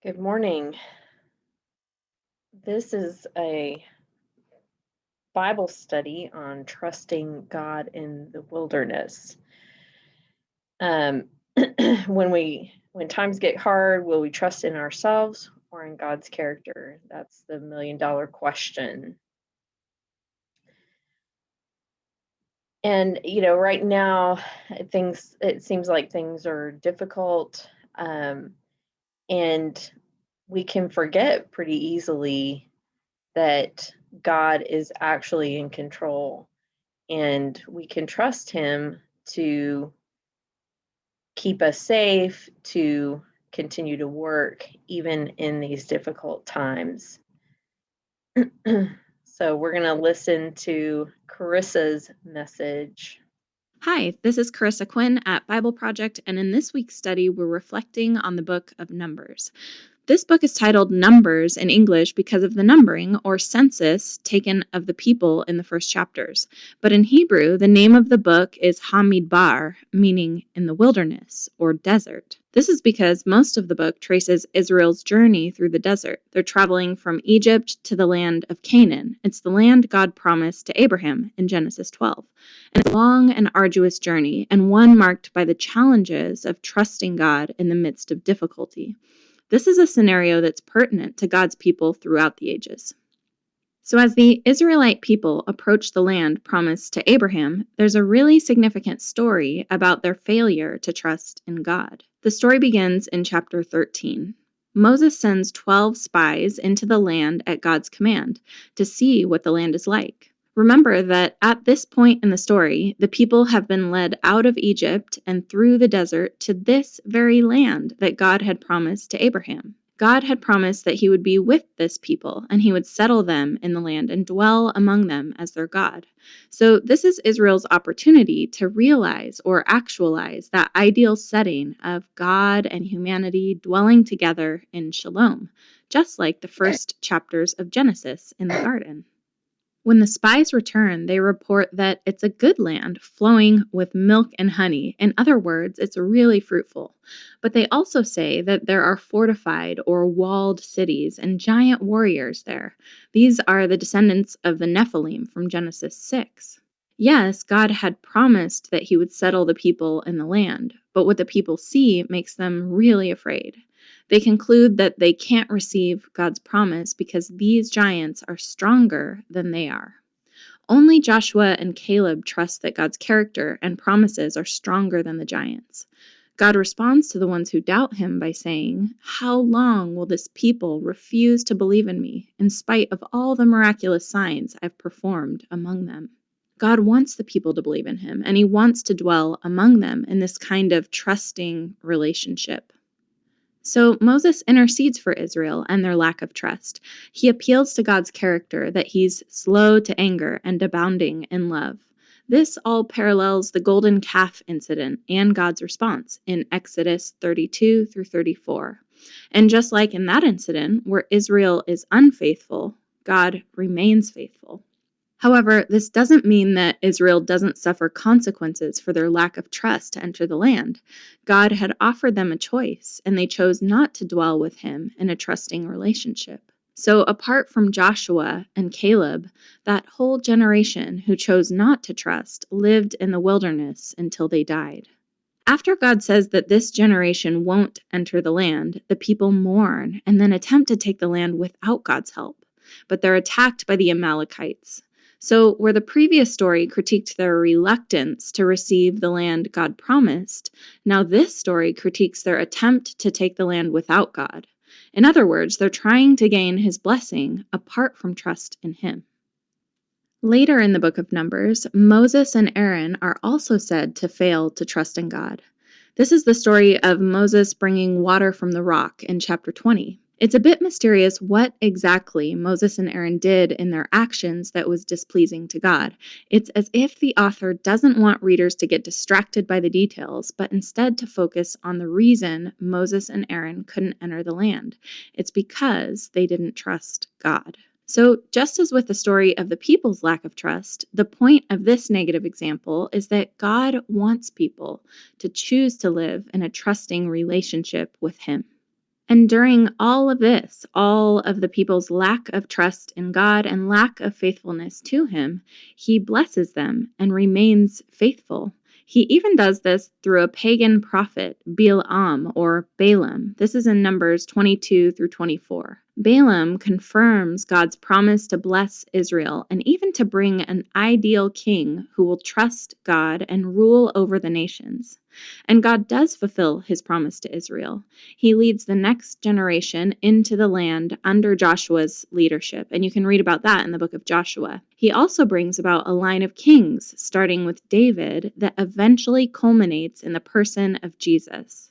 Good morning. This is a Bible study on trusting God in the wilderness. Um, when times get hard, will we trust in ourselves or in God's character? That's the million-dollar question. And right now, it seems like things are difficult, and we can forget pretty easily that God is actually in control and we can trust him to keep us safe, to continue to work even in these difficult times. So, we're going to listen to Carissa's message. Hi, this is Carissa Quinn at Bible Project, and in this week's study, we're reflecting on the book of Numbers. This book is titled Numbers in English because of the numbering or census taken of the people in the first chapters. But in Hebrew, the name of the book is Hamidbar, meaning in the wilderness or desert. This is because most of the book traces Israel's journey through the desert. They're traveling from Egypt to the land of Canaan. It's the land God promised to Abraham in Genesis 12. And it's a long and arduous journey, and one marked by the challenges of trusting God in the midst of difficulty. This is a scenario that's pertinent to God's people throughout the ages. So as the Israelite people approach the land promised to Abraham, there's a really significant story about their failure to trust in God. The story begins in chapter 13. Moses sends 12 spies into the land at God's command to see what the land is like. Remember that at this point in the story, the people have been led out of Egypt and through the desert to this very land that God had promised to Abraham. God had promised that he would be with this people and he would settle them in the land and dwell among them as their God. So this is Israel's opportunity to realize or actualize that ideal setting of God and humanity dwelling together in shalom, just like the first chapters of Genesis in the garden. When the spies return, they report that it's a good land flowing with milk and honey. In other words, it's really fruitful. But they also say that there are fortified or walled cities and giant warriors there. These are the descendants of the Nephilim from Genesis 6. Yes, God had promised that he would settle the people in the land, but what the people see makes them really afraid. They conclude that they can't receive God's promise because these giants are stronger than they are. Only Joshua and Caleb trust that God's character and promises are stronger than the giants. God responds to the ones who doubt him by saying, "How long will this people refuse to believe in me, in spite of all the miraculous signs I've performed among them?" God wants the people to believe in him, and he wants to dwell among them in this kind of trusting relationship. So Moses intercedes for Israel and their lack of trust. He appeals to God's character, that he's slow to anger and abounding in love. This all parallels the golden calf incident and God's response in Exodus 32 through 34. And just like in that incident, where Israel is unfaithful, God remains faithful. However, this doesn't mean that Israel doesn't suffer consequences for their lack of trust to enter the land. God had offered them a choice, and they chose not to dwell with him in a trusting relationship. So apart from Joshua and Caleb, that whole generation who chose not to trust lived in the wilderness until they died. After God says that this generation won't enter the land, the people mourn and then attempt to take the land without God's help. But they're attacked by the Amalekites. So, where the previous story critiqued their reluctance to receive the land God promised, now this story critiques their attempt to take the land without God. In other words, they're trying to gain his blessing apart from trust in him. Later in the book of Numbers, Moses and Aaron are also said to fail to trust in God. This is the story of Moses bringing water from the rock in chapter 20. It's a bit mysterious what exactly Moses and Aaron did in their actions that was displeasing to God. It's as if the author doesn't want readers to get distracted by the details, but instead to focus on the reason Moses and Aaron couldn't enter the land. It's because they didn't trust God. So, just as with the story of the people's lack of trust, the point of this negative example is that God wants people to choose to live in a trusting relationship with him. And during all of this, all of the people's lack of trust in God and lack of faithfulness to him, he blesses them and remains faithful. He even does this through a pagan prophet, Balaam or Balaam. This is in Numbers 22 through 24. Balaam confirms God's promise to bless Israel and even to bring an ideal king who will trust God and rule over the nations. And God does fulfill his promise to Israel. He leads the next generation into the land under Joshua's leadership, and you can read about that in the book of Joshua. He also brings about a line of kings, starting with David, that eventually culminates in the person of Jesus.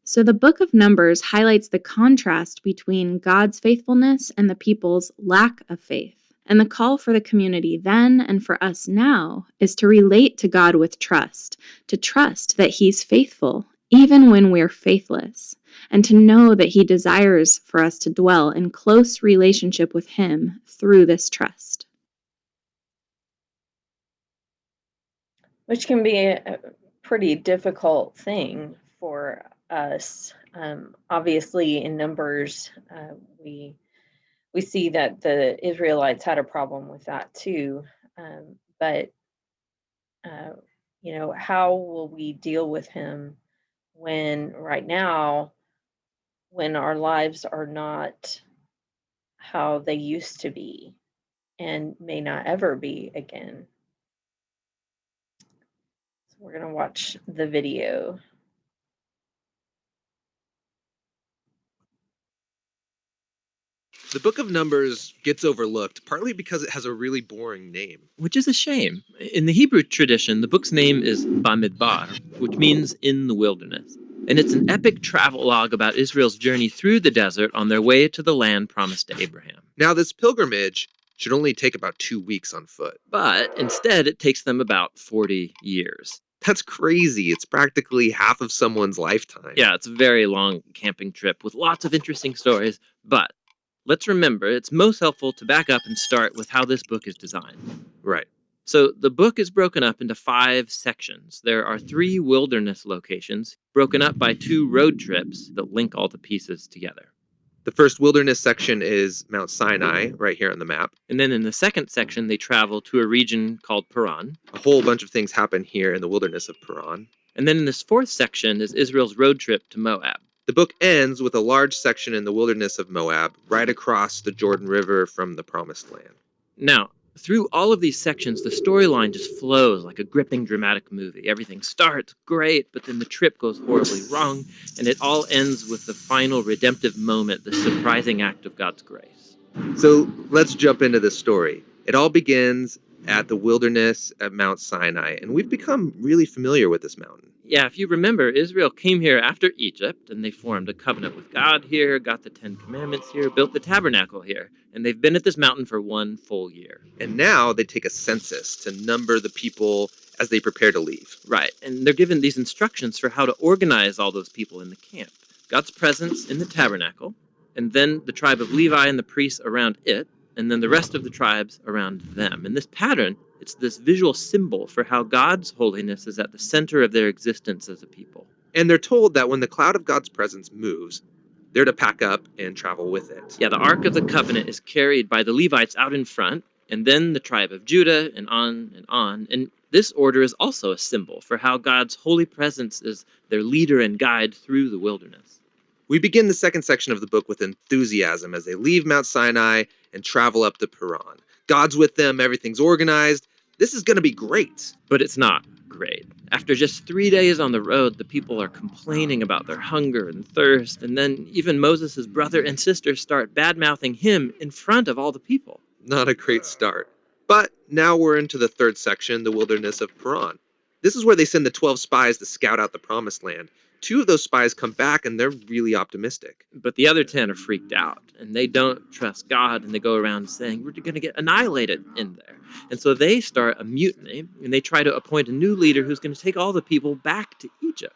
So the book of Numbers highlights the contrast between God's faithfulness and the people's lack of faith. And the call for the community then and for us now is to relate to God with trust, to trust that he's faithful even when we're faithless, and to know that he desires for us to dwell in close relationship with him through this trust. Which can be a pretty difficult thing for us. Obviously, in Numbers, we see that the Israelites had a problem with that too. But uh, how will we deal with him when right now, when our lives are not how they used to be and may not ever be again? So we're going to watch the video. The book of Numbers gets overlooked partly because it has a really boring name. Which is a shame. In the Hebrew tradition, the book's name is Bamidbar, which means in the wilderness. And it's an epic travelogue about Israel's journey through the desert on their way to the land promised to Abraham. Now, this pilgrimage should only take about 2 weeks on foot. But instead, it takes them about 40 years. That's crazy. It's practically half of someone's lifetime. Yeah, it's a very long camping trip with lots of interesting stories, but let's remember it's most helpful to back up and start with how this book is designed. Right. So the book is broken up into 5 sections. There are 3 wilderness locations, broken up by 2 road trips that link all the pieces together. The first wilderness section is Mount Sinai, right here on the map. And then in the second section, they travel to a region called Perron. A whole bunch of things happen here in the wilderness of Perron. And then in this fourth section is Israel's road trip to Moab. The book ends with a large section in the wilderness of Moab, right across the Jordan River from the Promised Land. Now, through all of these sections, the storyline just flows like a gripping dramatic movie. Everything starts great, but then the trip goes horribly wrong, and it all ends with the final redemptive moment, the surprising act of God's grace. So let's jump into this story. It all begins at the wilderness at Mount Sinai, and we've become really familiar with this mountain. Yeah, if you remember, Israel came here after Egypt, and they formed a covenant with God here, got the 10 Commandments here, built the tabernacle here, and they've been at this mountain for 1 full year. And now they take a census to number the people as they prepare to leave. Right, and they're given these instructions for how to organize all those people in the camp. God's presence in the tabernacle, and then the tribe of Levi and the priests around it, and then the rest of the tribes around them. And this pattern, it's this visual symbol for how God's holiness is at the center of their existence as a people. And they're told that when the cloud of God's presence moves, they're to pack up and travel with it. Yeah, the Ark of the Covenant is carried by the Levites out in front, and then the tribe of Judah, and on and on. And this order is also a symbol for how God's holy presence is their leader and guide through the wilderness. We begin the second section of the book with enthusiasm as they leave Mount Sinai and travel up to Perron. God's with them, everything's organized. This is going to be great. But it's not great. After just 3 days on the road, the people are complaining about their hunger and thirst, and then even Moses' brother and sister start bad-mouthing him in front of all the people. Not a great start. But now we're into the third section, the wilderness of Perron. This is where they send the 12 spies to scout out the Promised Land. 2 of those spies come back, and they're really optimistic. But the other 10 are freaked out, and they don't trust God, and they go around saying, we're going to get annihilated in there. And so they start a mutiny, and they try to appoint a new leader who's going to take all the people back to Egypt.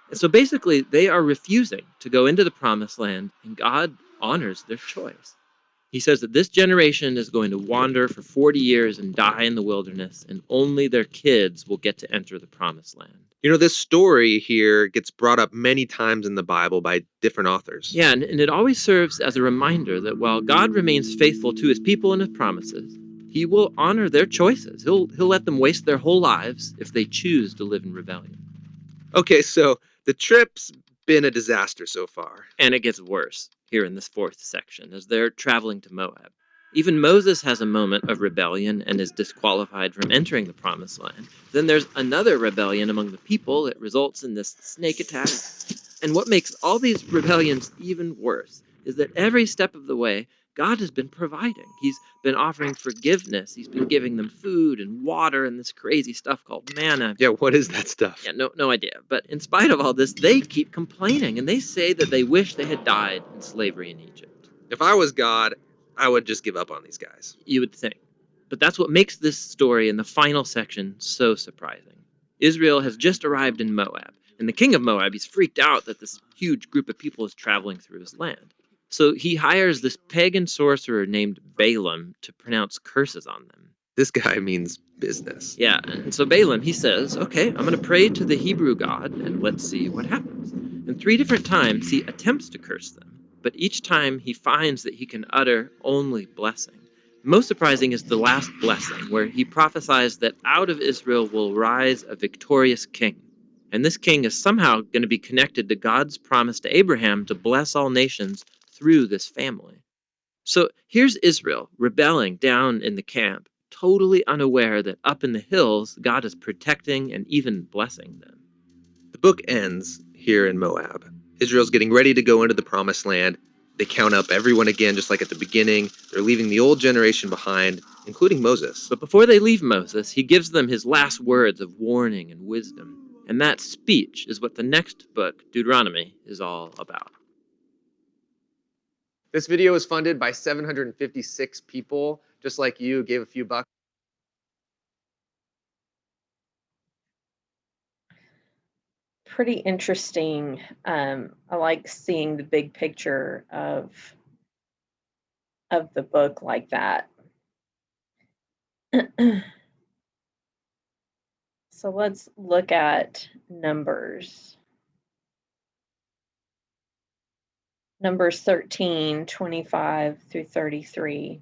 And so basically, they are refusing to go into the Promised Land, and God honors their choice. He says that this generation is going to wander for 40 years and die in the wilderness, and only their kids will get to enter the Promised Land. This story here gets brought up many times in the Bible by different authors. Yeah, and it always serves as a reminder that while God remains faithful to his people and his promises, he will honor their choices. He'll let them waste their whole lives if they choose to live in rebellion. Okay, so the trip's been a disaster so far. And it gets worse here in this fourth section as they're traveling to Moab. Even Moses has a moment of rebellion and is disqualified from entering the promised land. Then there's another rebellion among the people. It results in this snake attack. And what makes all these rebellions even worse is that every step of the way, God has been providing. He's been offering forgiveness. He's been giving them food and water and this crazy stuff called manna. Yeah, what is that stuff? Yeah, no idea. But in spite of all this, they keep complaining and they say that they wish they had died in slavery in Egypt. If I was God, I would just give up on these guys. You would think. But that's what makes this story in the final section so surprising. Israel has just arrived in Moab, and the king of Moab, he's freaked out that this huge group of people is traveling through his land. So he hires this pagan sorcerer named Balaam to pronounce curses on them. This guy means business. Yeah, and so Balaam, he says, okay, I'm going to pray to the Hebrew God, and let's see what happens. And 3 different times he attempts to curse them, but each time he finds that he can utter only blessing. Most surprising is the last blessing, where he prophesies that out of Israel will rise a victorious king. And this king is somehow going to be connected to God's promise to Abraham to bless all nations through this family. So here's Israel rebelling down in the camp, totally unaware that up in the hills, God is protecting and even blessing them. The book ends here in Moab. Israel's getting ready to go into the promised land. They count up everyone again, just like at the beginning. They're leaving the old generation behind, including Moses. But before they leave Moses, he gives them his last words of warning and wisdom. And that speech is what the next book, Deuteronomy, is all about. This video was funded by 756 people, just like you, gave a few bucks. Pretty interesting. I like seeing the big picture of the book like that. So let's look at Numbers. Numbers 13, 25 through 33.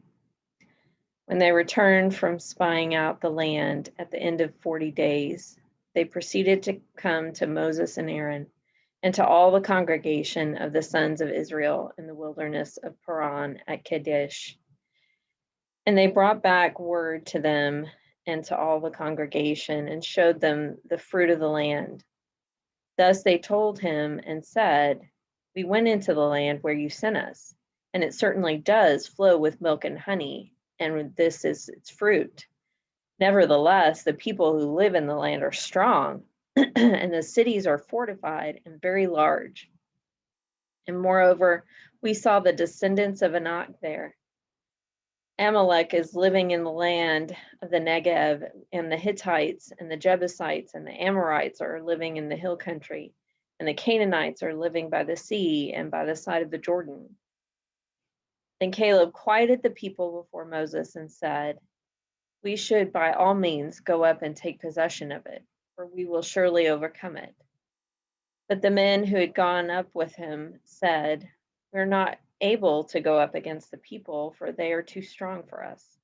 When they returned from spying out the land at the end of 40 days, they proceeded to come to Moses and Aaron and to all the congregation of the sons of Israel in the wilderness of Perron at Kadesh. And they brought back word to them and to all the congregation and showed them the fruit of the land. Thus they told him and said, "We went into the land where you sent us, and it certainly does flow with milk and honey, and this is its fruit. Nevertheless, the people who live in the land are strong, and the cities are fortified and very large. And moreover, we saw the descendants of Anak there. Amalek is living in the land of the Negev, and the Hittites and the Jebusites and the Amorites are living in the hill country, and the Canaanites are living by the sea and by the side of the Jordan." Then Caleb quieted the people before Moses and said, "We should by all means go up and take possession of it, for we will surely overcome it." But the men who had gone up with him said, "We're not able to go up against the people, for they are too strong for us."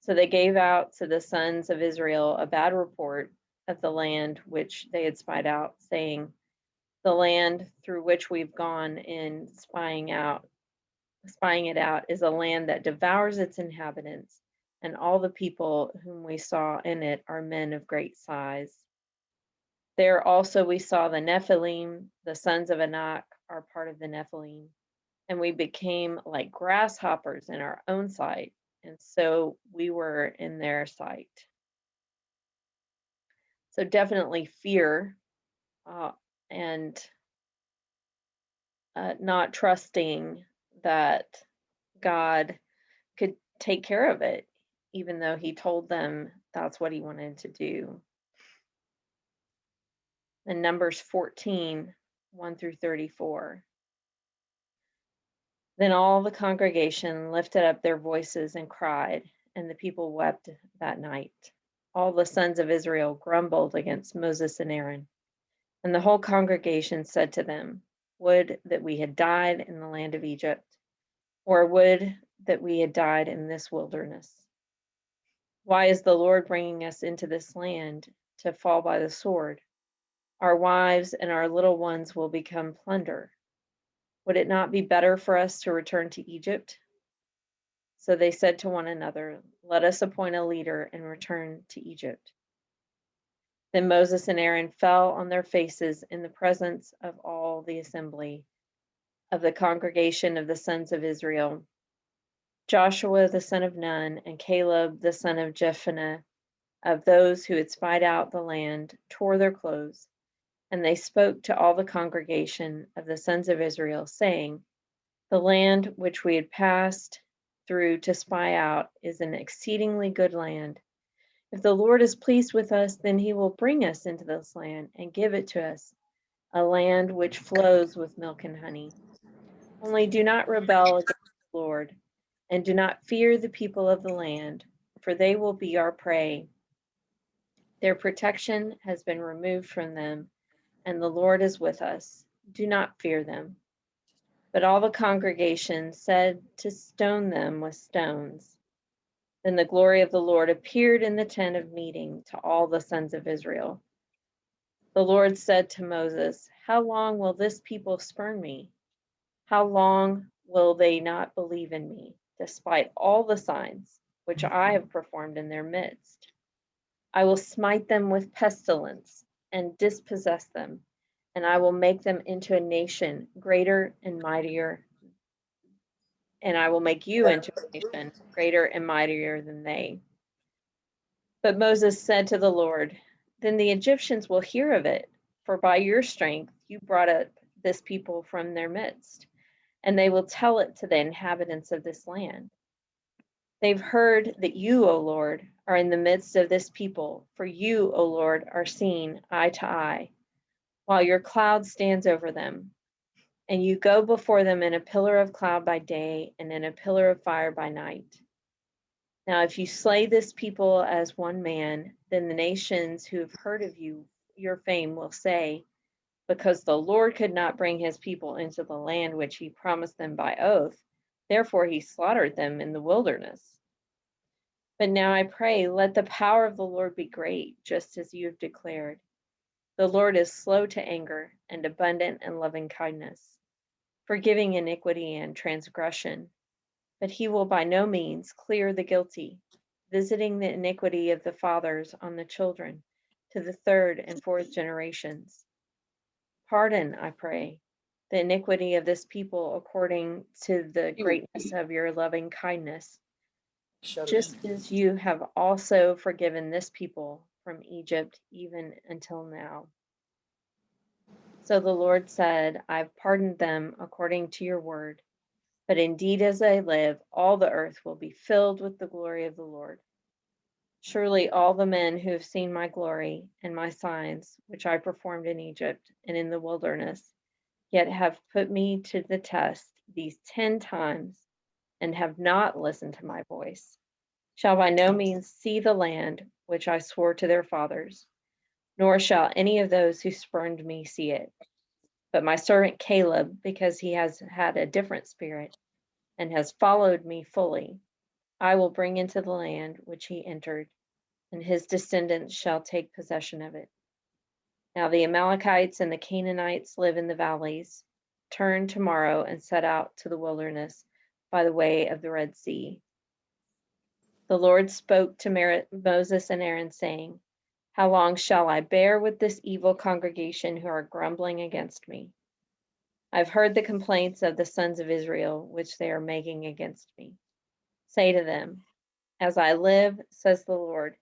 So they gave out to the sons of Israel a bad report of the land which they had spied out, saying, "The land through which we've gone in spying it out is a land that devours its inhabitants, and all the people whom we saw in it are men of great size. There also we saw the Nephilim, the sons of Anak are part of the Nephilim, and we became like grasshoppers in our own sight, and so we were in their sight." So definitely fear and not trusting that God could take care of it, even though he told them that's what he wanted to do. In Numbers 14, 1 through 34. Then all the congregation lifted up their voices and cried, and the people wept that night. all the sons of Israel grumbled against Moses and Aaron. And the whole congregation said to them, "Would that we had died in the land of Egypt, or would that we had died in this wilderness. Why is the Lord bringing us into this land to fall by the sword? Our wives and our little ones will become plunder. Would it not be better for us to return to Egypt?" So they said to one another, "Let us appoint a leader and return to Egypt." Then Moses and Aaron fell on their faces in the presence of all the assembly of the congregation of the sons of Israel. Joshua the son of Nun and Caleb the son of Jephunneh, of those who had spied out the land, tore their clothes, and they spoke to all the congregation of the sons of Israel, saying, "The land which we had passed through to spy out is an exceedingly good land. If the Lord is pleased with us, then he will bring us into this land and give it to us, a land which flows with milk and honey. Only do not rebel against the Lord, and do not fear the people of the land, for they will be our prey. Their protection has been removed from them, and the Lord is with us. Do not fear them." But all the congregation said to stone them with stones. Then the glory of the Lord appeared in the tent of meeting to all the sons of Israel. The Lord said to Moses, "How long will this people spurn me? How long will they not believe in me, despite all the signs which I have performed in their midst? I will smite them with pestilence and dispossess them, and I will make them into a nation greater and mightier, and I will make you into a nation greater and mightier than they." But Moses said to the Lord, "Then the Egyptians will hear of it, for by your strength you brought up this people from their midst, and they will tell it to the inhabitants of this land. They've heard that you, O Lord, are in the midst of this people, for you, O Lord, are seen eye to eye, while your cloud stands over them, and you go before them in a pillar of cloud by day and in a pillar of fire by night. Now, if you slay this people as one man, then the nations who have heard of you, your fame, will say, because the Lord could not bring his people into the land which he promised them by oath, therefore he slaughtered them in the wilderness. But now I pray, let the power of the Lord be great, just as you have declared. The Lord is slow to anger and abundant in loving kindness, forgiving iniquity and transgression, but he will by no means clear the guilty, visiting the iniquity of the fathers on the children to the third and fourth generations. Pardon, I pray, the iniquity of this people according to the greatness of your loving kindness, just as you have also forgiven this people from Egypt even until now." So the Lord said, "I've pardoned them according to your word, but indeed as I live, all the earth will be filled with the glory of the Lord. Surely all the men who have seen my glory and my signs, which I performed in Egypt and in the wilderness, yet have put me to the test these 10 times and have not listened to my voice, shall by no means see the land which I swore to their fathers, nor shall any of those who spurned me see it. But my servant Caleb, because he has had a different spirit and has followed me fully, I will bring into the land which he entered, and his descendants shall take possession of it. Now the Amalekites and the Canaanites live in the valleys. Turn tomorrow and set out to the wilderness by the way of the Red Sea." The Lord spoke to Moses and Aaron, saying, "How long shall I bear with this evil congregation who are grumbling against me? I've heard the complaints of the sons of Israel, which they are making against me. Say to them, as I live, says the Lord,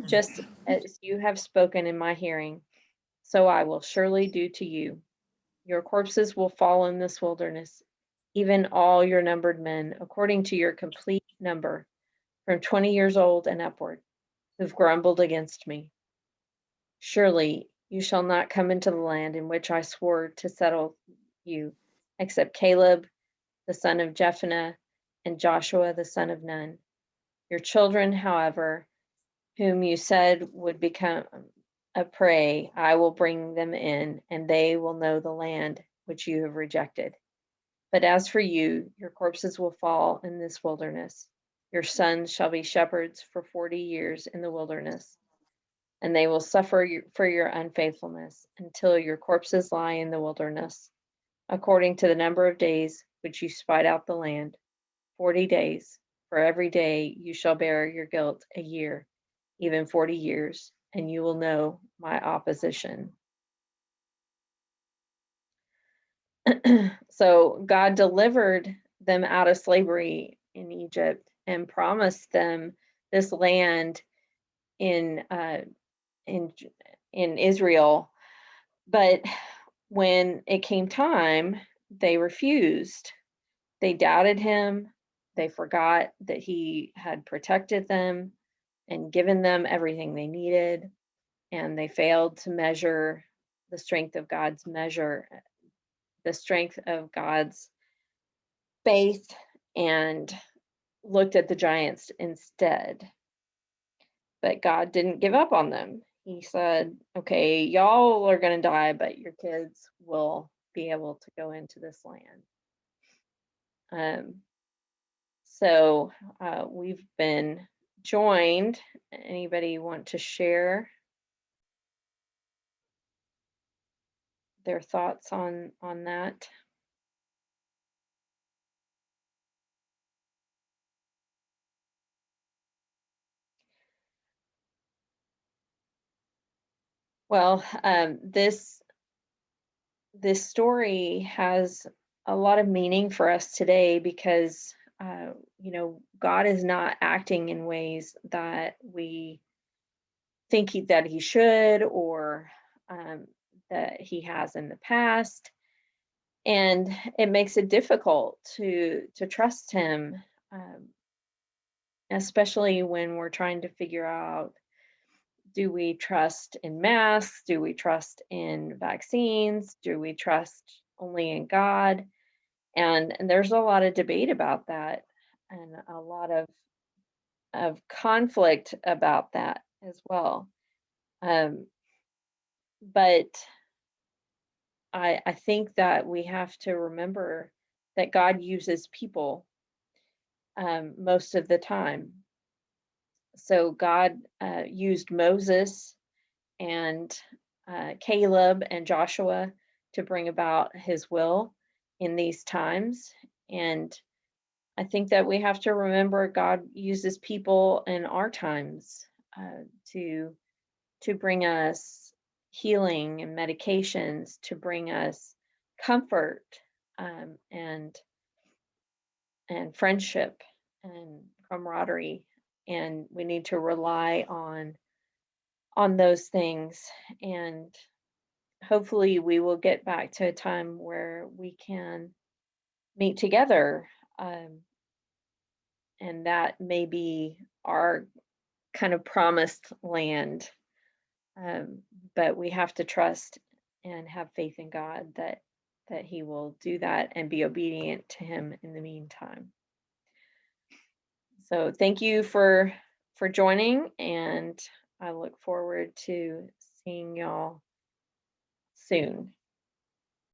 just as you have spoken in my hearing, so I will surely do to you. Your corpses will fall in this wilderness, even all your numbered men, according to your complete number, from 20 years old and upward, who've grumbled against me. Surely you shall not come into the land in which I swore to settle you, except Caleb, the son of Jephunneh, and Joshua, the son of Nun. Your children, however, whom you said would become a prey, I will bring them in, and they will know the land which you have rejected. But as for you, your corpses will fall in this wilderness. Your sons shall be shepherds for 40 years in the wilderness, and they will suffer for your unfaithfulness until your corpses lie in the wilderness, according to the number of days which you spied out the land, 40 days. For every day you shall bear your guilt a year, even 40 years, and you will know my opposition. So God delivered them out of slavery in Egypt and promised them this land in in in Israel. But when it came time, they refused. They doubted him. They forgot that he had protected them and given them everything they needed, and they failed to measure the strength of God's measure, the strength of God's faith, and looked at the giants instead. But God didn't give up on them. He said, okay, y'all are going to die, but your kids will be able to go into this land. So we've been joined. Anybody want to share their thoughts on that? Well, this story has a lot of meaning for us today because God is not acting in ways that we think that he should, or that he has in the past, and it makes it difficult to trust him, um, especially when we're trying to figure out, do we trust in masks? Do we trust in vaccines? Do we trust only in God? And there's a lot of debate about that, and a lot of conflict about that as well. But I think that we have to remember that God uses people most of the time. So God used Moses and Caleb and Joshua to bring about his will in these times. And I think that we have to remember God uses people in our times to bring us healing and medications, to bring us comfort, and friendship and camaraderie. And we need to rely on those things. And hopefully we will get back to a time where we can meet together, and that may be our kind of promised land. But we have to trust and have faith in God that he will do that, and be obedient to him in the meantime. So thank you for joining, and I look forward to seeing y'all soon.